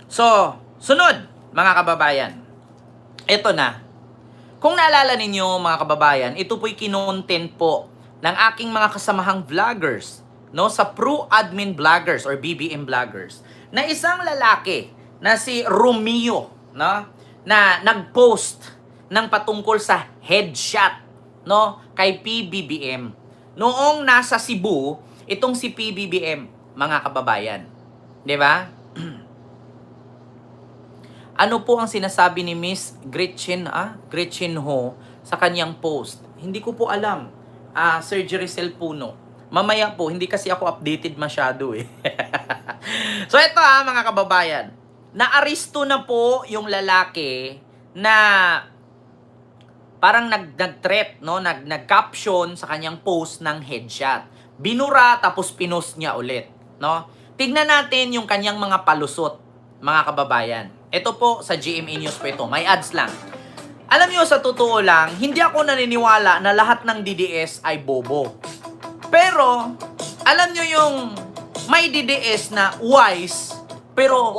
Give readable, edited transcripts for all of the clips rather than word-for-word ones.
So, sunod, mga kababayan. Ito na. Kung naalala ninyo, mga kababayan, ito po'y kinontent po ng aking mga kasamahang vloggers, no, sa Pro Admin Vloggers or BBM Vloggers, na isang lalaki na si Romeo, no, na nag-post ng patungkol sa headshot, no, kay PBBM. Noong nasa Cebu, itong si PBBM, mga kababayan. 'Di ba? Ano po ang sinasabi ni Miss Gretchen Ho sa kanyang post? Hindi ko po alam. Sir Jericel Puno. Mamaya po, hindi kasi ako updated masyado eh. So ito mga kababayan. Naaresto na po yung lalaki na parang nag-threat, no? Nag-caption sa kanyang post ng headshot. Binura tapos pinost niya ulit, no? Tignan natin yung kanyang mga palusot, mga kababayan. Ito po sa GMA News po ito. May ads lang. Alam nyo, sa totoo lang, hindi ako naniniwala na lahat ng DDS ay bobo. Pero, alam nyo yung may DDS na wise, pero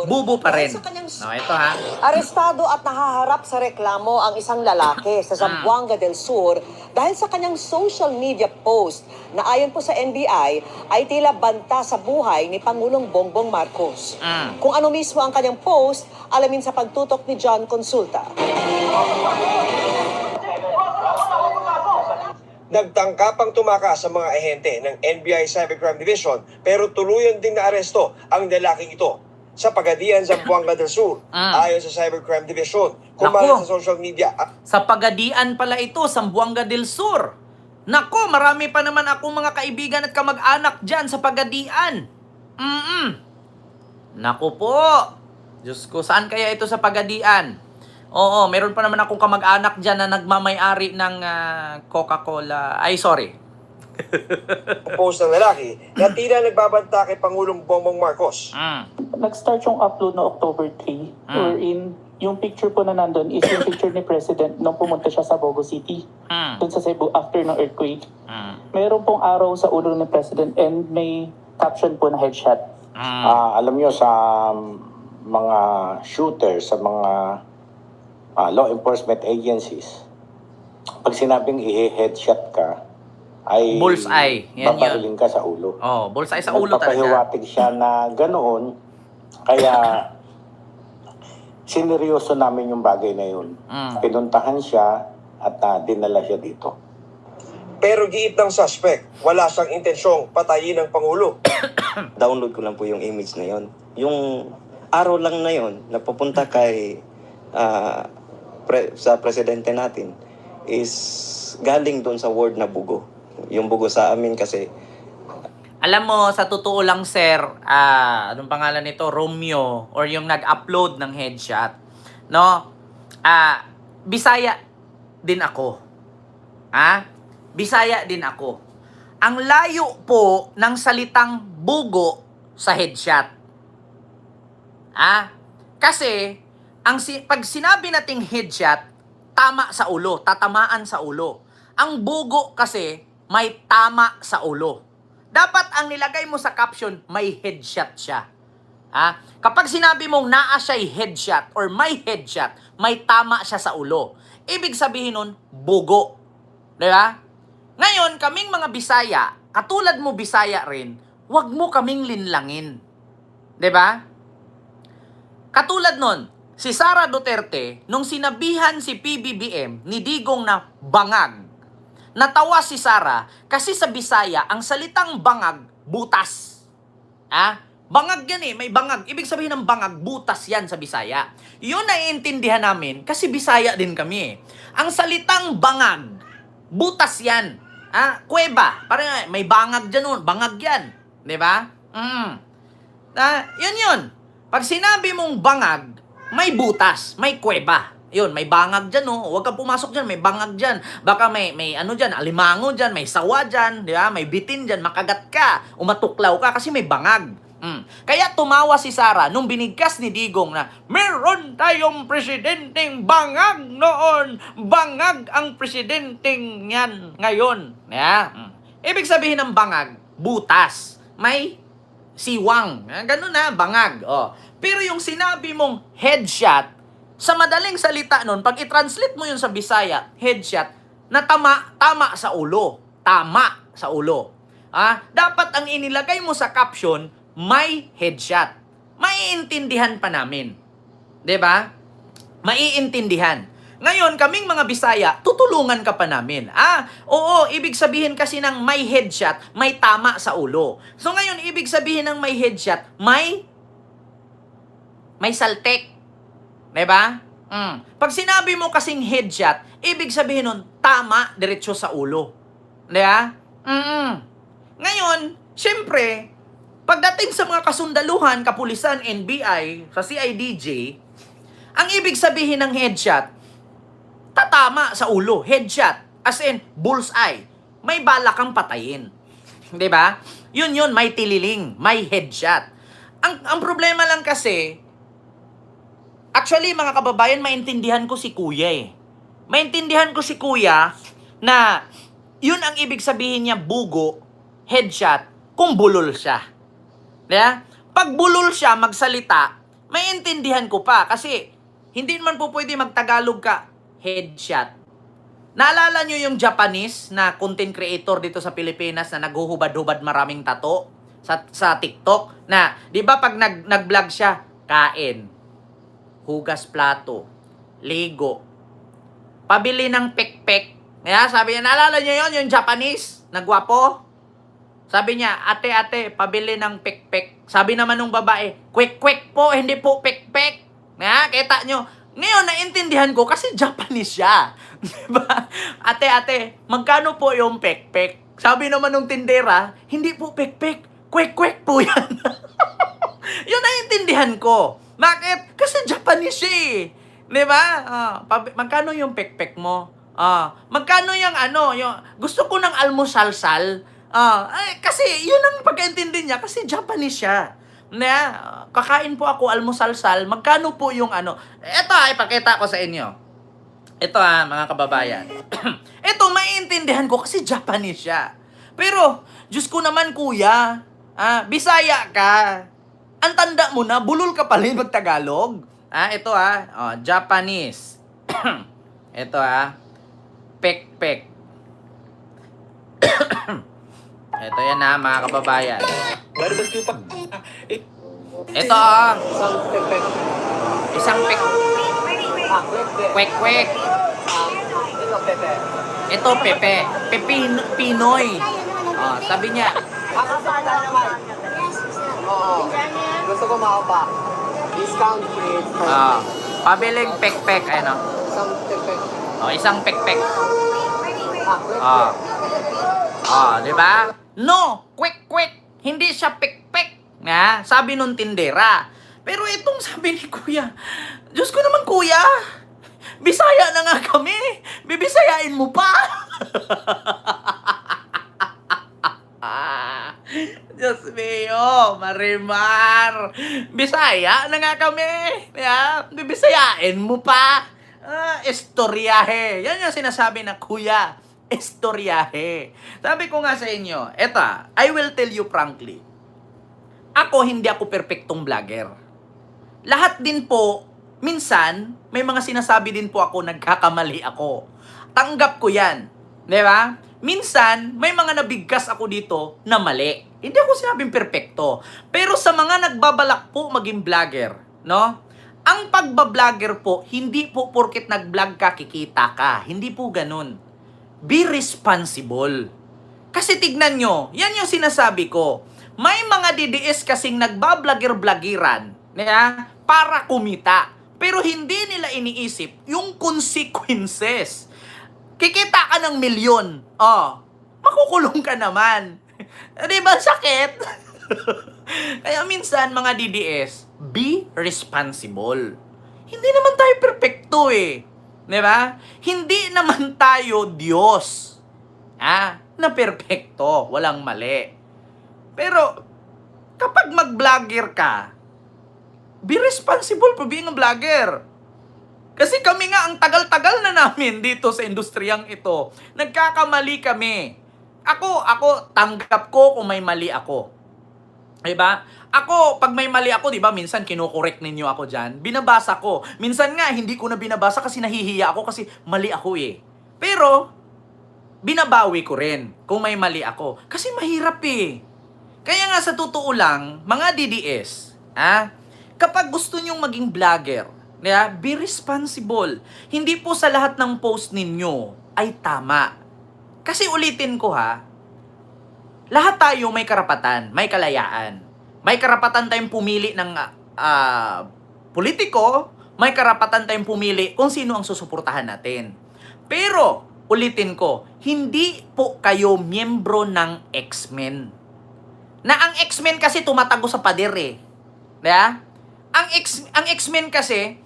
bubo pa rin. No, ito ha. Arestado at nahaharap sa reklamo ang isang lalaki sa Zamboanga del Sur dahil sa kanyang social media post na ayon po sa NBI ay tila banta sa buhay ni Pangulong Bongbong Marcos. Kung ano mismo ang kanyang post, alamin sa pagtutok ni John Consulta. Nagtangka pang tumakas sa mga ahente ng NBI Cybercrime Division pero tuluyan ding naaresto ang lalaking ito sa Pagadian, Zamboanga del Sur. Ayon sa Cybercrime Division, kumalat sa social media. Sa Pagadian pala ito, Zamboanga del Sur. Nako, marami pa naman akong mga kaibigan at kamag-anak dyan sa Pagadian. Nako po. Diyos ko, saan kaya ito sa Pagadian? Oo, meron pa naman akong kamag-anak dyan na nagmamay-ari ng Coca-Cola. Ay, sorry. Post ng lalaki na tila nagbabanta kay Pangulong Bongbong Marcos. Nag-start yung upload no October 3, wherein yung picture po na nandun is yung picture ni President nung pumunta siya sa Bogo City, dun sa Cebu after ng earthquake. Meron pong araw sa ulo ni President and may caption po na headshot. Alam nyo, sa mga shooters, sa mga law enforcement agencies, pag sinabing i-headshot ka, ay bullseye. Yan babarilin ka sa ulo. Oh, bullseye sa ulo talaga. Nagpapahiwatig siya na ganoon, kaya sineryoso namin yung bagay na yun. Pinuntahan siya at dinala siya dito. Pero giit ng suspect, wala siyang intensyong patayin ng Pangulo. Download ko lang po yung image na yon. Yung araw lang na yon, napupunta kay sa presidente natin is galing doon sa word na bugo. Yung bugo sa amin kasi. Alam mo, sa totoo lang sir, anong pangalan nito? Romeo, or yung nag-upload ng headshot. No? Bisaya din ako. Bisaya din ako. Ang layo po ng salitang bugo sa headshot. Kasi, pag sinabi nating headshot, tama sa ulo, tatamaan sa ulo. Ang bugo kasi, may tama sa ulo. Dapat ang nilagay mo sa caption, may headshot siya. Kapag sinabi mong naa siya'y headshot or may headshot, may tama siya sa ulo. Ibig sabihin nun, bugo. Diba? Ngayon, kaming mga Bisaya, katulad mo Bisaya rin, wag mo kaming linlangin. Diba? Katulad nun, si Sara Duterte, nung sinabihan si PBBM ni Digong na bangag, natawa si Sara kasi sa Bisaya, ang salitang bangag, butas. Bangag yan may bangag. Ibig sabihin ng bangag, butas yan sa Bisaya. Yun naiintindihan namin kasi Bisaya din kami. Ang salitang bangag, butas yan. Kuweba. Parang may bangag dyan, bangag yan. Diba? Yun. Pag sinabi mong bangag, may butas, may kuweba. Yun, may bangag dyan, Huwag kang pumasok dyan, may bangag dyan. Baka may ano dyan, alimango dyan, may sawa dyan, di ba? May bitin dyan, makagat ka, umatuklaw ka kasi may bangag. Kaya tumawa si Sara nung binigkas ni Digong na meron tayong presidenteng bangag noon. Bangag ang presidenteng yan ngayon. Ibig sabihin ng bangag, butas. May siwang. Ganun na, bangag. Oh. Pero yung sinabi mong headshot, sa madaling salita nun, pag i-translate mo yun sa Bisaya, headshot, na tama sa ulo. Tama sa ulo. Dapat ang inilagay mo sa caption, may headshot. Maiintindihan pa namin. 'Di ba? Maiintindihan. Ngayon, kaming mga Bisaya, tutulungan ka pa namin. Oo, ibig sabihin kasi ng may headshot, may tama sa ulo. So ngayon, ibig sabihin ng may headshot, may saltek. 'Di ba? Pag sinabi mo kasing headshot, ibig sabihin nun, tama, diretso sa ulo. 'Di ba? Ngayon, syempre, pagdating sa mga kasundaluhan, kapulisan, NBI, sa CIDJ, ang ibig sabihin ng headshot, tatama sa ulo. Headshot, as in, bullseye. May bala kang patayin. 'Di ba? Yun, may tililing, may headshot. Ang problema lang kasi, actually, mga kababayan, maintindihan ko si Kuya eh. Maintindihan ko si Kuya na yun ang ibig sabihin niya, bugo, headshot, kung bulol siya. Yeah? Pag bulol siya, magsalita, maintindihan ko pa. Kasi, hindi naman po pwede magtagalog ka, headshot. Naalala nyo yung Japanese na content creator dito sa Pilipinas na naghuhubad-hubad maraming tato sa TikTok? Na, di ba pag nag-vlog siya, kain, hugas plato, ligo, pabili ng pekpek. Sabi niya, naalala niyo yon yung Japanese, nagwapo? Sabi niya, ate, pabili ng pekpek. Sabi naman ng babae, kwek-kwek po, hindi po pekpek. Kita nyo. Ngayon, naintindihan ko kasi Japanese siya. Diba? Ate, magkano po yung pekpek? Sabi naman ng tindera, hindi po pekpek, kwek-kwek po yan. Yun naintindihan ko. Bakit? Kasi Japanese siya eh. Diba? Magkano yung pekpek mo? Magkano yung gusto ko ng almusalsal. Kasi yun ang pagkaintindi niya kasi Japanese siya. Kakain po ako almusalsal. Magkano po yung Ito ipakita ko sa inyo. Ito mga kababayan. Ito maiintindihan ko kasi Japanese siya. Pero, Diyos ko naman kuya, Bisaya ka. Ang tanda mo na, bulol ka pala yung Tagalog. Ito Japanese. Ito pekpek. Ito yan mga kababayan. Ito isang kwek-kwek. Ito pepe. Pinoy. Sabi niya. Gusto ko maupa. Discount free. Pabiling pekpek. Isang pekpek. Di ba? No, kwek-kwek. Hindi siya pekpek. Sabi nung tindera. Pero itong sabi ni kuya, Diyos ko naman kuya, Bisaya na nga kami. Bibisayain mo pa. Diyos mio, Marimar. Bisaya na nga kami. Bibisayain mo pa. Istoryahe. Yan yung sinasabi na kuya. Istoryahe. Sabi ko nga sa inyo, I will tell you frankly. Hindi ako perfectong vlogger. Lahat din po, minsan, may mga sinasabi din po ako, nagkakamali ako. Tanggap ko yan. Di ba? Minsan, may mga nabigkas ako dito na mali. Hindi ako sinabing perfecto. Pero sa mga nagbabalak po maging vlogger, no? Ang pagbablogger po, hindi po porket nag-vlog ka, kikita ka. Hindi po ganun. Be responsible. Kasi tignan nyo, yan yung sinasabi ko. May mga DDS kasing nagbablogger-blogiran para kumita. Pero hindi nila iniisip yung consequences. Kikita ka ng milyon. Makukulong ka naman. Di ba sakit? Kaya minsan mga DDS, be responsible. Hindi naman tayo perfecto eh. Di ba? Hindi naman tayo Diyos. Na perfecto, walang mali. Pero, kapag mag-vlogger ka, be responsible for being a vlogger. Kasi kami nga, ang tagal-tagal na namin dito sa industriyang ito. Nagkakamali kami. Ako, tanggap ko kung may mali ako. Diba? Ako, pag may mali ako, diba, minsan kinukorek ninyo ako dyan. Binabasa ko. Minsan nga, hindi ko na binabasa kasi nahihiya ako kasi mali ako eh. Pero, binabawi ko rin kung may mali ako. Kasi mahirap eh. Kaya nga sa totoo lang, mga DDS, kapag gusto nyong maging vlogger, be responsible. Hindi po sa lahat ng post ninyo ay tama. Kasi ulitin ko lahat tayo may karapatan, may kalayaan. May karapatan tayong pumili ng politiko, may karapatan tayong pumili kung sino ang susuportahan natin. Pero, ulitin ko, hindi po kayo miyembro ng X-Men. Na ang X-Men kasi tumatago sa pader eh. Diba? Ang X-Men kasi,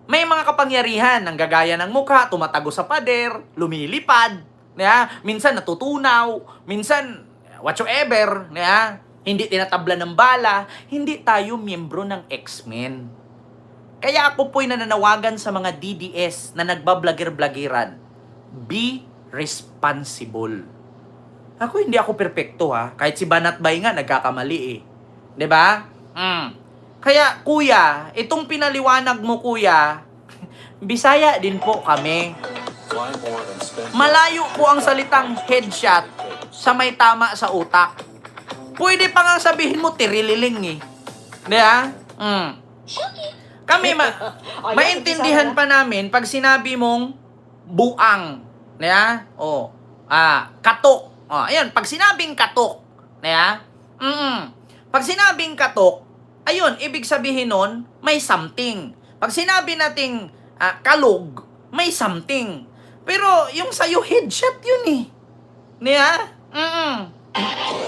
may mga kapangyarihan, nanggagaya ng mukha, tumatago sa pader, lumilipad, minsan natutunaw, minsan whatsoever, hindi tinatabla ng bala, hindi tayo miyembro ng X-Men. Kaya ako po'y nananawagan sa mga DDS na nagbablogger-blagiran, be responsible. Hindi ako perpekto kahit si Banat Bay nga nagkakamali eh. 'Di ba? Kaya kuya, itong pinaliwanag mo kuya, Bisaya din po kami. Malayo po ang salitang headshot sa may tama sa utak. Pwede pa nga sabihin mo tirililing eh. Di ba? Kami maintindihan pa namin pag sinabi mong buang. Di ba? Katok. Ayun, pag sinabing katok. Di ba? Pag sinabing katok, ayun, ibig sabihin nun, may something. Pag sinabi nating kalog, may something. Pero yung sa'yo, headshot yun eh. Niya?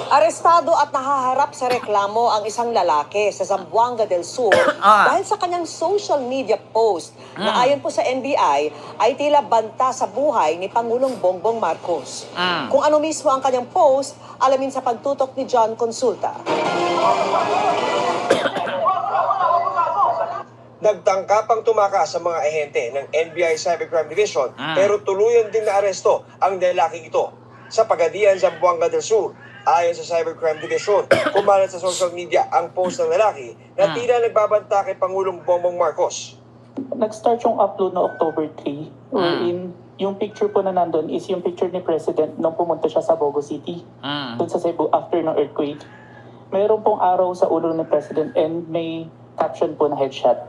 Arestado at nahaharap sa reklamo ang isang lalaki sa Zamboanga del Sur dahil sa kanyang social media post na ayon po sa NBI ay tila banta sa buhay ni Pangulong Bongbong Marcos. Kung ano mismo ang kanyang post, alamin sa pagtutok ni John Consulta. Nagtangka pang tumakas sa mga ahente ng NBI Cybercrime Division pero tuluyan din na aresto ang lalaking ito sa Pagadian, Zamboanga del Sur. Ayon sa Cybercrime Division, kumalat sa social media ang post ng lalaki na tila nagbabanta kay Pangulong Bongbong Marcos. Nag-start yung upload na October 3, wherein yung picture po na nandun is yung picture ni President nung pumunta siya sa Bogo City, dun sa Cebu after ng earthquake. Meron pong araw sa ulo ni President and may caption po na headshot.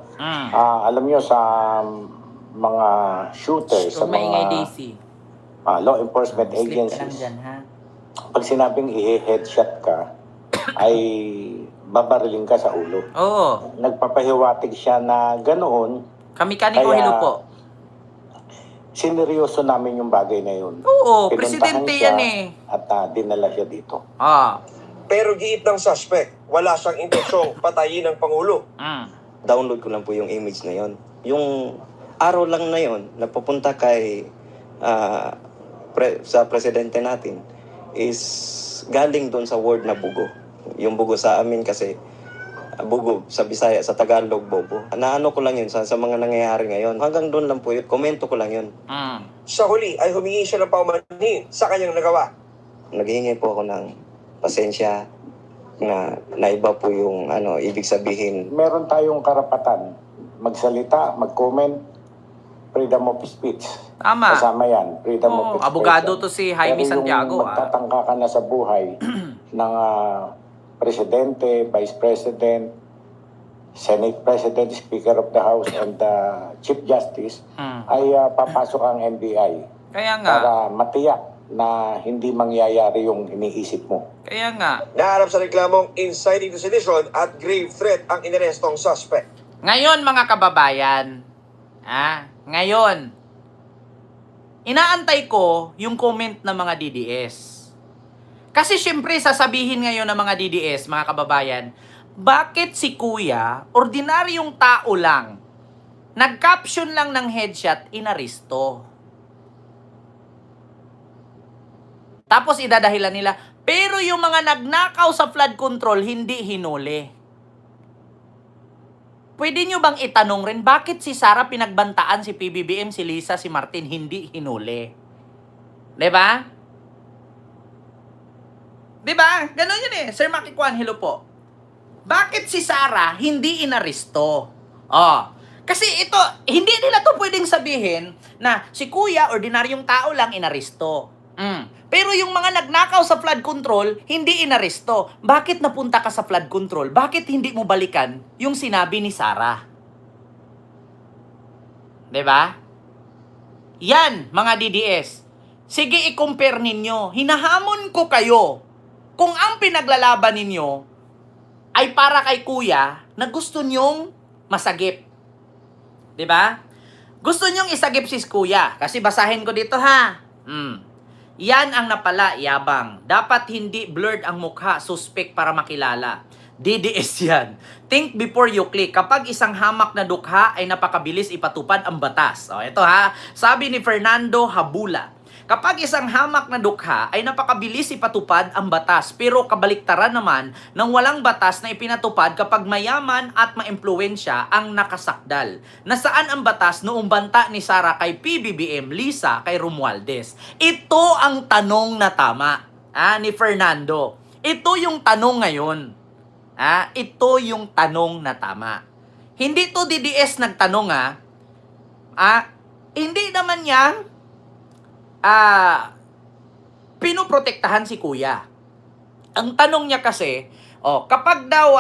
Alam nyo sa mga shooters, sa Maingay mga Daisy. law enforcement Sleep ka lang agencies, dyan, pag sinabing i-headshot ka, ay babariling ka sa ulo. Oo. Nagpapahiwatig siya na ganoon, Kami kaniko, Kaya- hello po. sineryoso namin yung bagay na yun. Oo, Pinuntahan presidente siya yan eh. At dinala siya dito. Pero giit ng suspect, wala siyang intensyong patayin ng Pangulo. Download ko lang po yung image na yon. Yung araw lang na yon, napupunta kay sa presidente natin, is galing doon sa word na bugo. Yung bugo sa amin kasi, bugo sa Bisaya, sa Tagalog, bobo. Naano ko lang yun sa mga nangyayari ngayon. Hanggang doon lang po yun, komento ko lang yun. Sa huli ay humingi siya ng paumanhin sa kanyang nagawa. Naghihingi po ako ng pasensya na iba po yung ibig sabihin. Meron tayong karapatan magsalita, mag-comment, freedom of speech. Tama. Kasama yan, freedom of expression. Abogado to si Jaime Pero Santiago. yung magtatangka ka na sa buhay ng Presidente, Vice President, Senate President, Speaker of the House, and Chief Justice, ay papasok ang NBI Kaya nga. para matiyak na hindi mangyayari yung iniisip mo. Kaya nga. Naharap sa reklamong inciting to sedition at grave threat ang inarestong suspect. Ngayon mga kababayan, ngayon, inaantay ko yung comment ng mga DDS. Kasi syempre sasabihin ngayon ng mga DDS, mga kababayan, bakit si Kuya, ordinaryong tao lang, nag-caption lang ng headshot, inaresto? Tapos idadahilan nila, pero yung mga nagnakaw sa flood control, hindi hinuli. Pwede nyo bang itanong rin, bakit si Sara pinagbantaan, si PBBM, si Lisa, si Martin, hindi hinuli? Diba? 'Di ba? Ganon yun eh. Sir Maki Kwan, hello po. Bakit si Sarah hindi inaresto? Oh, kasi ito, hindi nila to pwedeng sabihin na si kuya, ordinaryong tao lang, inaresto. Pero yung mga nagnakaw sa flood control, hindi inaresto. Bakit napunta ka sa flood control? Bakit hindi mo balikan yung sinabi ni Sarah? 'Di ba? Yan, mga DDS. Sige, i-compare ninyo. Hinahamon ko kayo kung ang pinaglalaban ninyo ay para kay kuya na gusto nyong masagip. 'Di ba? Gusto nyong isagip si kuya. Kasi basahin ko dito ha. Yan ang napala, yabang. Dapat hindi blurred ang mukha, suspect para makilala. DDS yan. Think before you click. Kapag isang hamak na dukha ay napakabilis ipatupad ang batas. O, ito ha. Sabi ni Fernando Habula. Kapag isang hamak na dukha ay napakabilis ipatupad ang batas, pero kabaliktaran naman ng walang batas na ipinatupad kapag mayaman at maimpluwensya ang nakasakdal. Nasaan ang batas noong banta ni Sara kay PBBM, Lisa kay Romualdez? Ito ang tanong na tama ni Fernando. Ito yung tanong ngayon. Ito yung tanong na tama. Hindi to DDS nagtanong hindi naman niya pinoprotektahan si kuya. Ang tanong niya kasi, kapag daw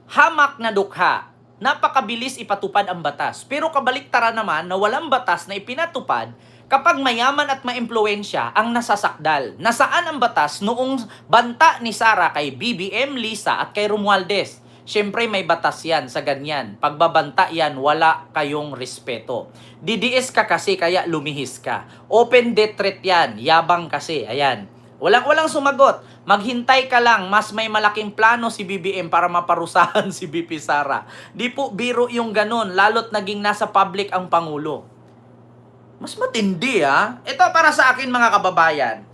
hamak na dukha, napakabilis ipatupad ang batas. Pero kabaliktaran naman na walang batas na ipinatupad kapag mayaman at maimpluwensya ang nasasakdal. Nasaan ang batas noong banta ni Sara kay BBM, Lisa at kay Romualdez? Siyempre may batas yan sa ganyan. Pagbabanta yan, wala kayong respeto. DDS ka kasi kaya lumihis ka. Open death threat yan. Yabang kasi. Ayan. Walang sumagot. Maghintay ka lang. Mas may malaking plano si BBM para maparusahan si BP Sara. Di po biro yung ganun. Lalo't naging nasa public ang Pangulo. Mas matindi Ito para sa akin mga kababayan.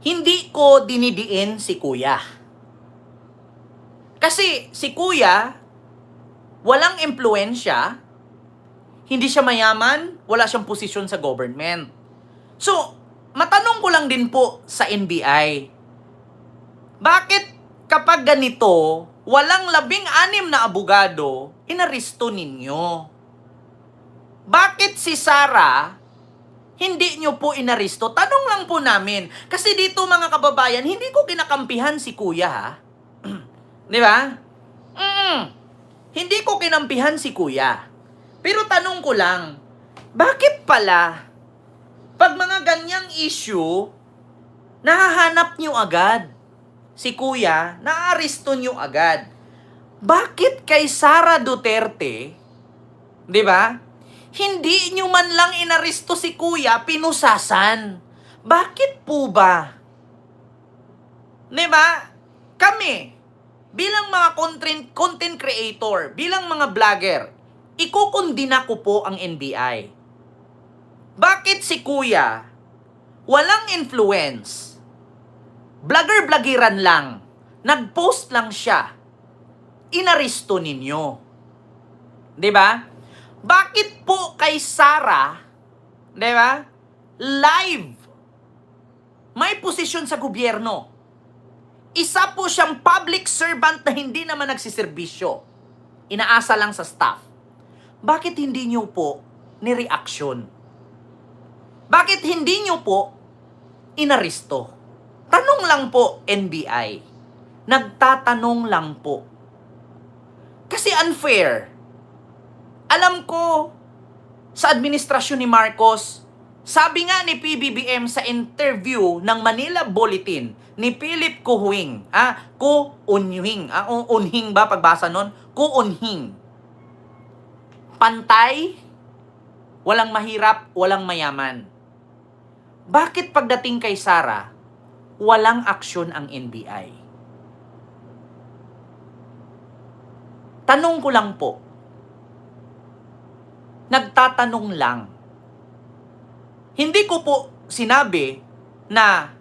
Hindi ko dinidiin si kuya. Kasi si kuya, walang impluensya, hindi siya mayaman, wala siyang posisyon sa government. So, matanong ko lang din po sa NBI, bakit kapag ganito, walang 16 na abogado, inaresto ninyo? Bakit si Sara, hindi nyo po inaresto? Tanong lang po namin. Kasi dito mga kababayan, hindi ko kinakampihan si kuya Di ba? Hindi ko kinampihan si kuya. Pero tanong ko lang, bakit pala, pag mga ganyang issue, nahahanap nyo agad si kuya, naaresto nyo agad? Bakit kay Sara Duterte, di ba? Hindi nyo man lang inaresto si kuya, pinusasan. Bakit po ba? Di ba? Kami, bilang mga content creator, bilang mga vlogger, ikukundina ko po ang NBI. Bakit si kuya, walang influence, vlogger-vlogiran lang, nag-post lang siya, inaresto ninyo? Diba? Bakit po kay Sara, diba, live, may posisyon sa gobyerno, isa po siyang public servant na hindi naman nagsiservisyo. Inaasa lang sa staff. Bakit hindi niyo po ni-reaction? Bakit hindi niyo po inaresto? Tanong lang po, NBI. Nagtatanong lang po. Kasi unfair. Alam ko, sa administrasyon ni Marcos, sabi nga ni PBBM sa interview ng Manila Bulletin ni Philip Kuhuing, Unhing ba pagbasa nun? Kuunhing. Pantay, walang mahirap, walang mayaman. Bakit pagdating kay Sara, walang aksyon ang NBI? Tanong ko lang po. Nagtatanong lang. Hindi ko po sinabi na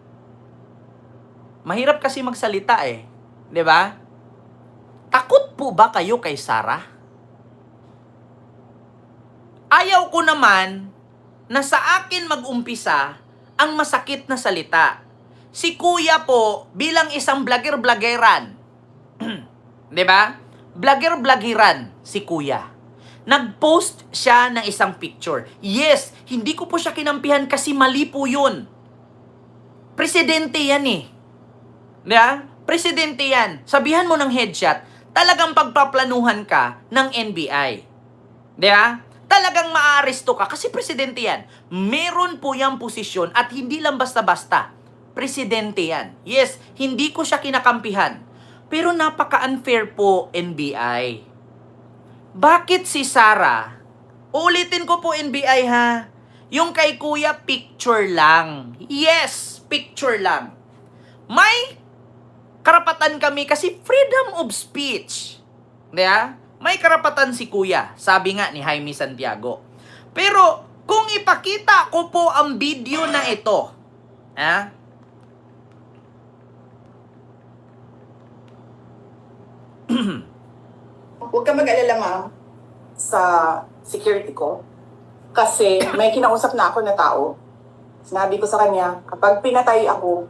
mahirap kasi magsalita 'di ba? Takot po ba kayo kay Sara? Ayaw ko naman na sa akin mag-umpisa ang masakit na salita. Si Kuya po, bilang isang vlogger-vloggeran, di ba? Vlogger-vloggeran si Kuya. Nag-post siya ng isang picture. Yes, hindi ko po siya kinampihan kasi mali po yun. Presidente yan eh. Di ba? Presidente yan. Sabihan mo ng headshot, talagang pagpaplanuhan ka ng NBI. Di ba? Talagang maaaresto ka kasi presidente yan. Meron po yung posisyon at hindi lang basta-basta. Presidente yan. Yes, hindi ko siya kinakampihan. Pero napaka-unfair po, NBI. Bakit si Sara? Ulitin ko po, NBI ha. Yung kay Kuya, picture lang. Yes, picture lang. May karapatan kami kasi freedom of speech. Diba? May karapatan si Kuya, sabi nga ni Jaime Santiago. Pero kung ipakita ko po ang video na ito, ha? Huwag ka mag-alala, ma'am, sa security ko. Kasi may kinausap na ako na tao. Sinabi ko sa kanya, kapag pinatay ako,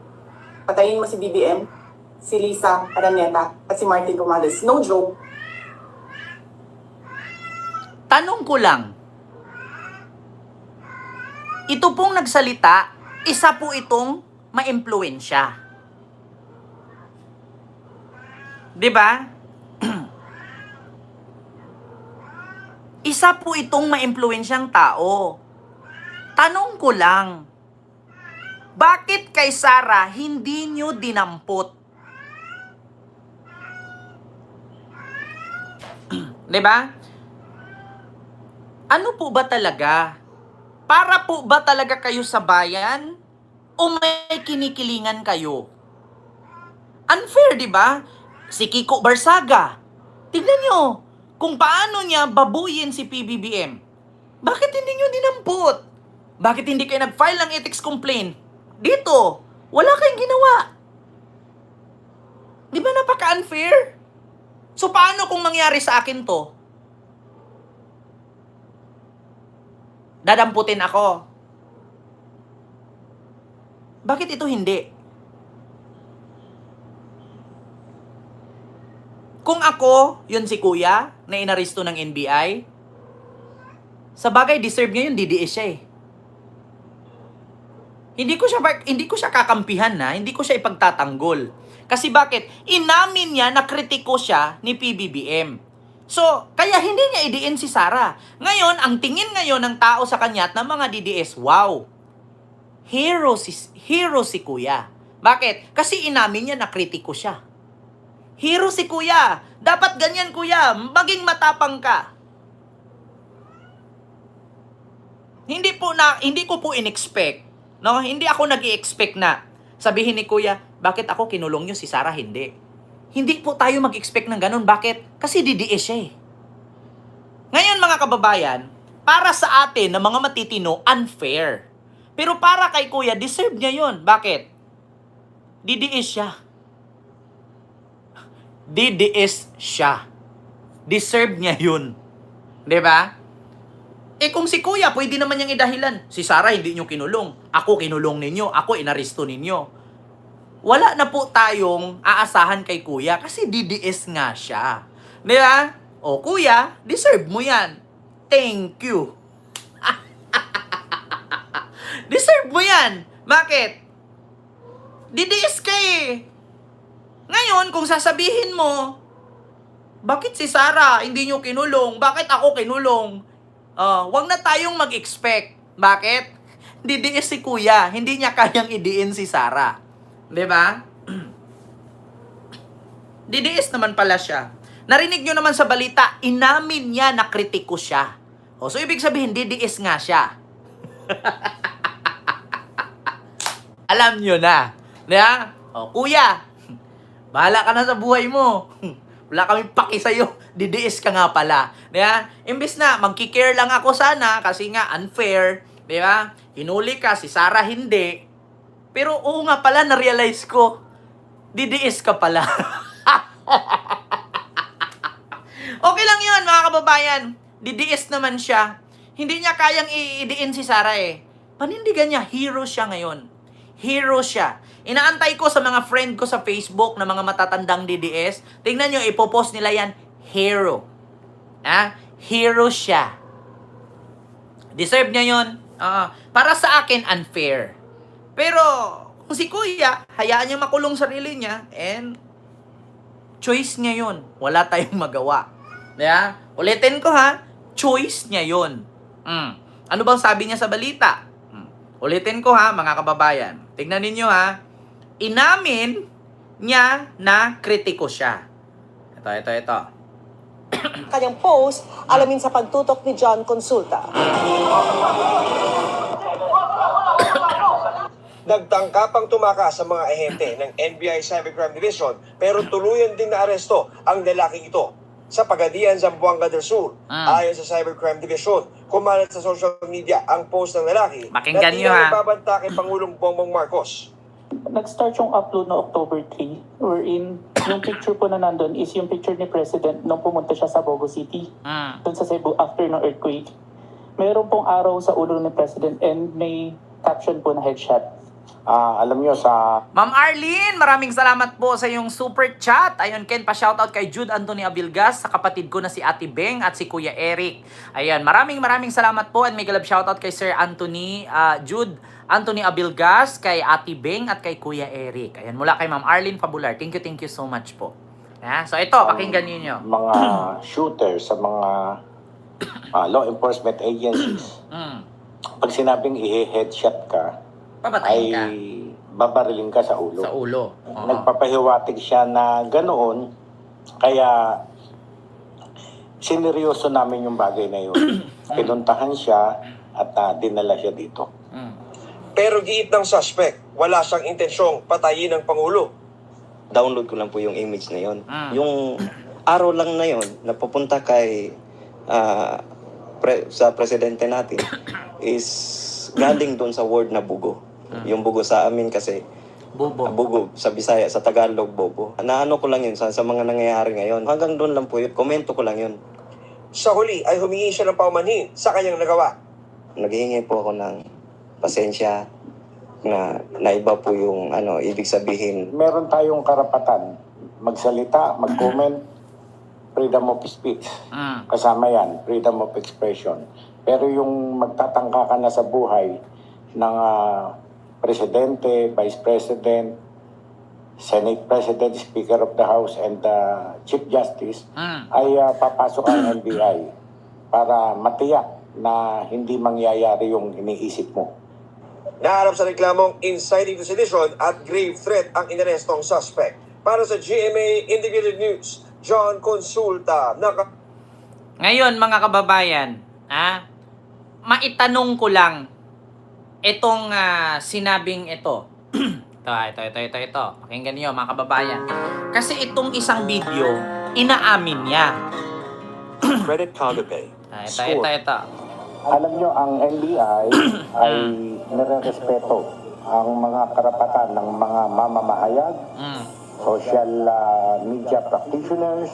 patayin mo si BBM, si Lisa Araneta, at si Martin Romales. No joke. Tanong ko lang, ito pong nagsalita, isa po itong ma-impluwensya. Diba? Isa po itong ma-impluwensyang tao. Tanong ko lang, bakit kay Sara hindi nyo dinampot? Diba? Ano po ba talaga? Para po ba talaga kayo sa bayan? O may kinikilingan kayo? Unfair, di ba? Si Kiko Barsaga. Tignan nyo, kung paano niya babuyin si PBBM. Bakit hindi nyo dinampot? Bakit hindi kayo nag-file ng ethics complaint? Dito, wala kayong ginawa. Di ba napaka-unfair? So paano kung mangyari sa akin to? Dadamputin ako. Bakit ito hindi? Kung ako, yun si Kuya, na inaristo ng NBI, sa bagay, deserve niya yun, DDS siya eh. Hindi ko siya kakampihan na, hindi ko siya ipagtatanggol. Kasi bakit? Inamin niya na kritiko siya ni PBBM. So, kaya hindi niya idiin si Sara. Ngayon, ang tingin ngayon ng tao sa kanya at ng mga DDS, wow, hero si Kuya. Bakit? Kasi inamin niya na kritiko siya. Hero si Kuya. Dapat ganyan, Kuya. Maging matapang ka. Hindi ko po in-expect. No? Hindi ako nag-i-expect na sabihin ni Kuya, bakit ako kinulong niyo si Sara? Hindi. Hindi po tayo mag-expect ng ganun. Bakit? Kasi DDS siya eh. Ngayon mga kababayan, para sa atin na mga matitino, unfair. Pero para kay Kuya, deserve niya yun. Bakit? DDS siya. DDS siya. Deserve niya yun. 'Di ba? Eh kung si Kuya, pwede naman niyang idahilan. Si Sara hindi niyo kinulong. Ako kinulong ninyo. Ako inaristo ninyo. Wala na po tayong aasahan kay Kuya kasi DDS nga siya. 'Di ba? O Kuya, deserve mo yan. Thank you. Deserve mo yan. Bakit? DDS ka eh. Ngayon, kung sasabihin mo, bakit si Sara hindi nyo kinulong? Bakit ako kinulong? Wag na tayong mag-expect. Bakit? DDS si Kuya. Hindi niya kayang idiin si Sara. 'Di ba? DDS naman pala siya. Narinig nyo naman sa balita, inamin niya na kritiko siya. So ibig sabihin, DDS nga siya. Alam nyo na. 'Di ba? Kuya, bahala ka na sa buhay mo. Wala kaming paki sa'yo. DDS ka nga pala. Diba? Imbes na, magkikare lang ako sana kasi nga unfair. Diba? Hinuli ka, si Sara hindi. Pero oo nga pala, na-realize ko, DDS ka pala. Okay lang yun, mga kababayan. DDS naman siya. Hindi niya kayang idiin si Sara eh. Panindigan niya, hero siya ngayon. Hero siya. Inaantay ko sa mga friend ko sa Facebook na mga matatandang DDS. Tingnan nyo, ipopost nila yan, hero. Hero siya. Deserve niya yun. Para sa akin, unfair. Pero, kung si Kuya, hayaan niya makulong sarili niya, and choice niya yun. Wala tayong magawa. Ulitin ko ha, choice niya yun. Ano bang sabi niya sa balita? Ulitin ko ha, mga kababayan. Tignan ninyo ha. Inamin niya na kritiko siya. Ito. Kanyang post, alamin sa pagtutok ni John Consulta. Nagtangka pang tumakas sa mga ahente ng NBI Cybercrime Division pero tuluyan ding naaresto ang lalaking ito sa Pagadian, Zamboanga del Sur. Ayon sa Cybercrime Division, kumalat sa social media ang post ng lalaki Pakinggan na nyo, ha? tila nagbabanta kay Pangulong Bongbong Marcos. Nag-start yung upload na October 3, wherein yung picture po na nandun is yung picture ni President nung pumunta siya sa Bogo City, dun sa Cebu after ng earthquake. Meron pong araw sa ulo ni President and may caption po na headshot. Alam nyo sa Ma'am Arlene, maraming salamat po sa iyong super chat. Ayun, Ken, pa-shoutout kay Jude Anthony Abilgas, sa kapatid ko na si Ate Beng at si Kuya Eric. Ayan, maraming salamat po, and may galab shoutout kay Sir Anthony, Jude Anthony Abilgas, kay Ate Beng at kay Kuya Eric. Ayan, mula kay Ma'am Arlene Fabular. Thank you so much po. So ito, pakinggan niyo. mga shooters, sa mga law enforcement agencies, pag sinabing i-headshot ka, ay Papatayin ka babariling ka sa ulo. sa ulo. Oo. Nagpapahiwatig siya na ganoon, kaya sineryoso namin yung bagay na yun. Pinuntahan siya at dinala siya dito. Pero giit ng suspect, wala siyang intensyong patayin ng Pangulo. Download ko lang po yung image na yon. Yung araw lang na yon na pupunta kay sa presidente natin is galing doon sa word na bugo. Yung bugo sa amin kasi Bobo. bugo sa Bisaya, sa Tagalog bobo. Naano ko lang yun sa mga nangyayari ngayon. Hanggang doon lang po yun. Komento ko lang yun. Sa huli ay humingi siya ng paumanhin sa kanyang nagawa. Naghihingi po ako ng pasensya na iba po yung ibig sabihin. Meron tayong karapatan magsalita, mag-comment, freedom of speech. Kasama yan, freedom of expression. Pero yung magtatangka ka na sa buhay ng Presidente, Vice President, Senate President, Speaker of the House, and Chief Justice, ay papasok ang NBI para matiyak na hindi mangyayari yung iniisip mo. Naharap sa reklamong inciting to sedition at grave threat ang inarestong suspect. Para sa GMA Integrated News, John Consulta. Ngayon, mga kababayan, maitanong ko lang itong sinabing ito. Ito. Pakinggan niyo, mga kababayan. Kasi itong isang video, inaamin niya. Credit Kagape. Ito. Alam nyo, ang NBI ay nire-respeto ang mga karapatan ng mga mamamahayag, social media practitioners,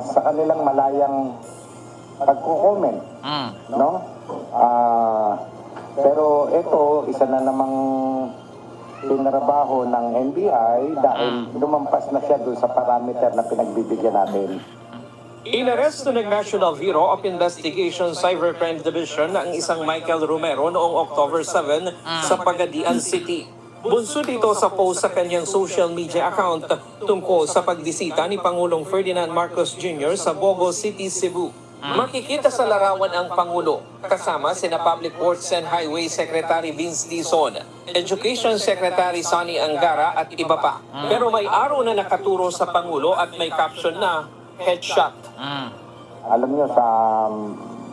sa kanilang malayang pagko-comment, no? Pero ito, isa na namang pinarabaho ng NBI dahil lumampas na siya doon sa parameter na pinagbibigyan natin. Inaresto ng National Bureau of Investigation Cybercrime Division ang isang Michael Romero noong October 7 sa Pagadian City. Bunso dito sa post sa kanyang social media account tungkol sa pagdisita ni Pangulong Ferdinand Marcos Jr. sa Bogo City, Cebu. Makikita sa larawan ang Pangulo, kasama sina Public Works and Highway Secretary Vince Dizon, Education Secretary Sonny Angara at iba pa. Pero may araw na nakaturo sa Pangulo at may caption na headshot. Alam nyo, sa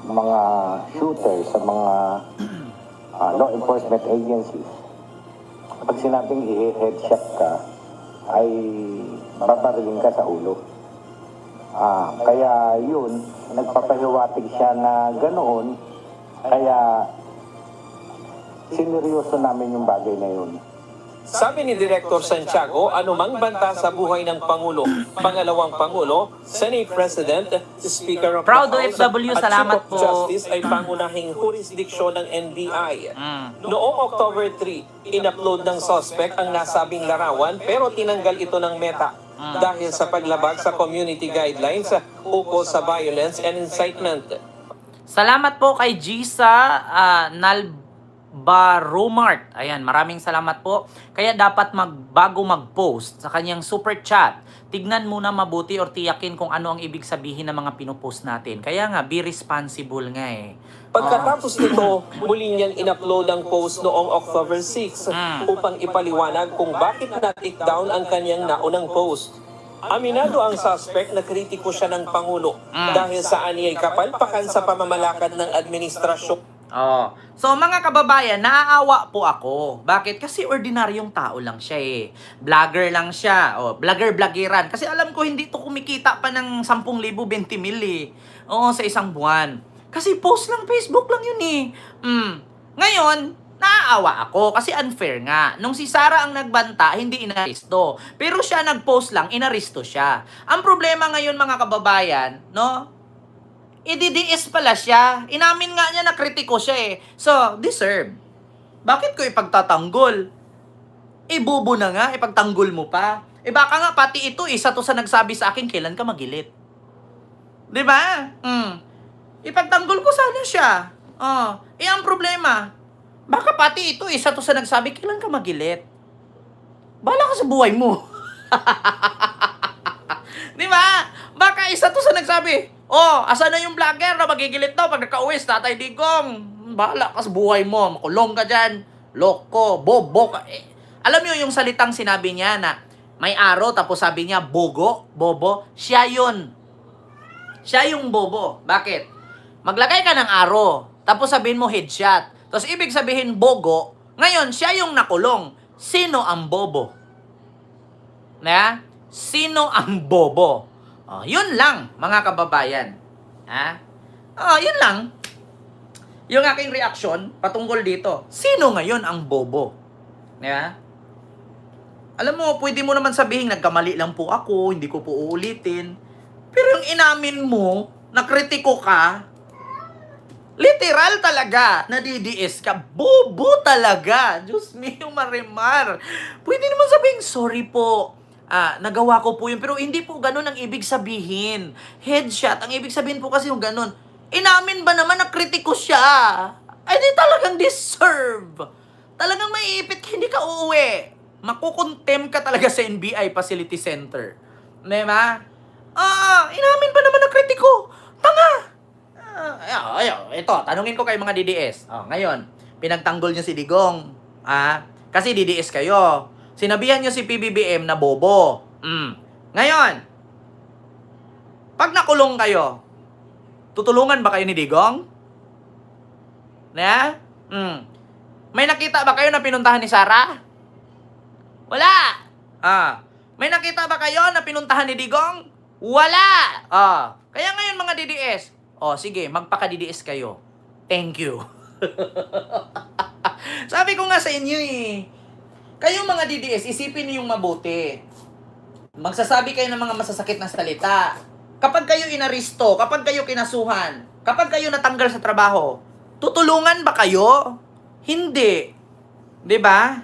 mga shooters, sa mga law enforcement agencies, pag sinabing i-headshot ka, ay babariling ka sa ulo. Kaya yun, nagpapahiwatig siya na ganoon, kaya sineryoso namin yung bagay na yun. Sabi ni Director Santiago, anumang banta sa buhay ng Pangulo, pangalawang Pangulo, Senate President, Speaker of Proud the House, OFW, at salamat Chief of po. Justice ay pangunahing jurisdiksyon ng NBI. Noong October 3, in-upload ng suspect ang nasabing larawan pero tinanggal ito ng Meta dahil sa paglabag sa community guidelines ukol sa violence and incitement. Salamat po kay Gisa Nalbarumart. Ayan, maraming salamat po. Kaya dapat bago mag-post sa kanyang super chat, tignan muna mabuti or tiyakin kung ano ang ibig sabihin ng mga pinupost natin. Kaya nga, be responsible nga eh. Pagkatapos nito, muli niyang in-upload ang post noong October 6 upang ipaliwanag kung bakit na-take down ang kanyang naunang post. Aminado ang suspect na kritiko siya ng Pangulo dahil sa aniyay kapalpakan sa pamamalakad ng administrasyon. Oh. So mga kababayan, naaawa po ako. Bakit? Kasi ordinaryong tao lang siya eh. Vlogger lang siya. Oh, vlogger-vloggeran. Kasi alam ko hindi to kumikita pa ng 10,000, 20,000 eh. Oo, sa isang buwan. Kasi post lang, Facebook lang yun eh. Ngayon, naaawa ako kasi unfair nga. Nung si Sara ang nagbanta, hindi inaresto. Pero siya nagpost lang, inaresto siya. Ang problema ngayon mga kababayan, no? IDDS pala siya. Inamin nga niya na kritiko siya eh. So, deserve. Bakit ko ipagtatanggol? Ibubo na nga, ipagtanggol mo pa. Baka nga pati ito, isa to sa nagsabi sa akin, kailan ka magilit. Diba? Ipagtanggol ko sana siya. Ang problema, baka pati ito, isa to sa nagsabi, kailan ka magilit. Bahala ka sa buhay mo. Diba? Baka isa to sa nagsabi, asan na yung vlogger na magigilit daw pag nakauwi sa Tatay Digong? Bahala ka sa buhay mo, makulong ka dyan, loko, bobo ka. Alam niyo yung salitang sinabi niya na may araw tapos sabi niya bogo, bobo, siya yun. Siya yung bobo. Bakit? Maglagay ka ng araw, tapos sabihin mo headshot. Tapos ibig sabihin bogo, ngayon siya yung nakulong. Sino ang bobo? Na? Sino ang bobo? Yun lang, mga kababayan. Yun lang. Yung aking reaksyon patungkol dito. Sino ngayon ang bobo? Alam mo, pwede mo naman sabihin, nagkamali lang po ako, hindi ko po uulitin. Pero yung inamin mo, nakritiko ka, literal talaga, nadidiis ka, bobo talaga. Diyos mio, Marimar. Pwede naman sabihin, sorry po, nagawa ko po yun. Pero hindi po ganun ang ibig sabihin. Headshot, ang ibig sabihin po kasi yung ganun. Inamin ba naman na kritiko siya? Ay di talagang deserve. Talagang maiipit ka, hindi ka uuwi. Makukontem ka talaga sa NBI Facility Center. Diba? Inamin ba naman na kritiko? Tanga! Ito, tanungin ko kayo mga DDS. Ngayon, pinagtanggol niyo si Digong. Kasi DDS kayo. Sinabihan nyo si PBBM na bobo. Ngayon, pag nakulong kayo, tutulungan ba kayo ni Digong? May nakita ba kayo na pinuntahan ni Sara? Wala. May nakita ba kayo na pinuntahan ni Digong? Wala. Kaya ngayon mga DDS, sige, magpaka-DDS kayo. Thank you. Sabi ko nga sa inyo eh, kayong mga DDS, isipin niyo yung mabuti. Magsasabi kayo ng mga masasakit na salita. Kapag kayo inaristo, kapag kayo kinasuhan, kapag kayo natanggal sa trabaho, tutulungan ba kayo? Hindi. 'Di ba?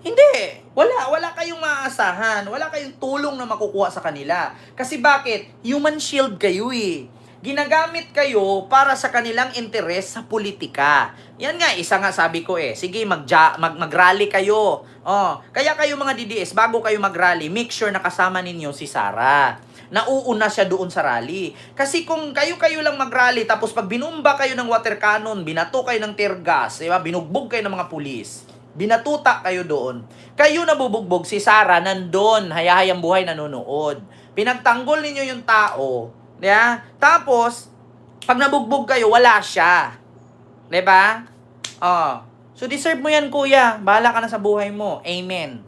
Hindi. Wala kayong maaasahan. Wala kayong tulong na makukuha sa kanila. Kasi bakit? Human shield kayo eh. Ginagamit kayo para sa kanilang interes sa politika. Yan nga, isa nga sabi ko sige, mag-rally kayo. Kaya kayo mga DDS, bago kayo mag-rally, make sure na kasama ninyo si Sara. Nauuna siya doon sa rally. Kasi kung kayo lang mag-rally, tapos pag binumba kayo ng water cannon, binato kayo ng tear gas, diba? Binugbog kayo ng mga pulis, binatuta kayo doon, kayo nabubugbog, si Sara nandun, hayahayang buhay nanonood. Pinagtanggol ninyo yung tao, yeah? Tapos, pag nabugbog kayo, wala siya. Diba? So deserve mo yan, kuya. Bahala ka na sa buhay mo. Amen.